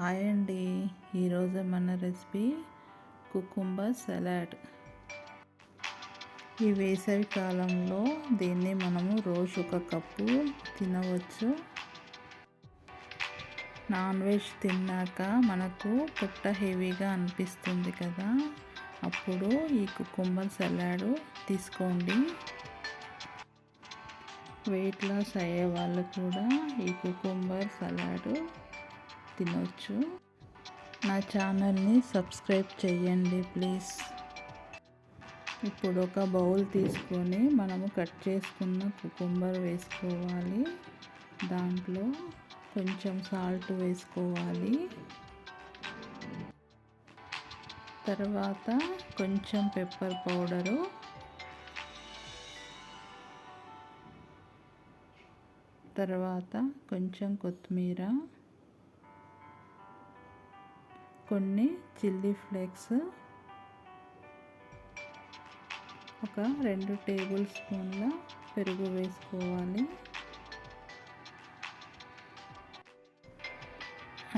Hi అండి. ఈరోజు మన రెసిపీ కుకుంబర్ సలాడ్. ఈ వేసవి కాలంలో దీన్ని మనము రోజు ఒక కప్పు తినవచ్చు. నాన్ వెజ్ తిన్నాక మనకు పొట్ట హెవీగా అనిపిస్తుంది కదా, అప్పుడు ఈ కుకుంబర్ సలాడ్ తీసుకోండి. వెయిట్ లాస్ అయ్యే వాళ్ళు కూడా ఈ కుకుంబర్ సలాడ్ తినొచ్చు. నా ఛానల్ని సబ్స్క్రైబ్ చేయండి ప్లీజ్. ఇప్పుడు ఒక బౌల్ తీసుకొని మనము కట్ చేసుకున్న కుకుంబర్ వేసుకోవాలి. దాంట్లో కొంచెం సాల్ట్ వేసుకోవాలి. తర్వాత కొంచెం పెప్పర్ పౌడరు, తర్వాత కొంచెం కొత్తిమీర, కొన్ని చిల్లీ ఫ్లేక్స్, ఒక 2 టేబుల్ స్పూన్ల పెరుగు వేసుకోవాలి.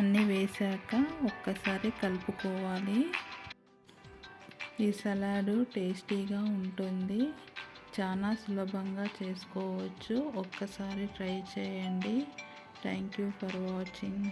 అన్నీ వేసాక ఒక్కసారి కలుపుకోవాలి. ఈ సలాడ్ టేస్టీగా ఉంటుంది. చాలా సులభంగా చేసుకోవచ్చు. ఒక్కసారి ట్రై చేయండి. Thank you for watching.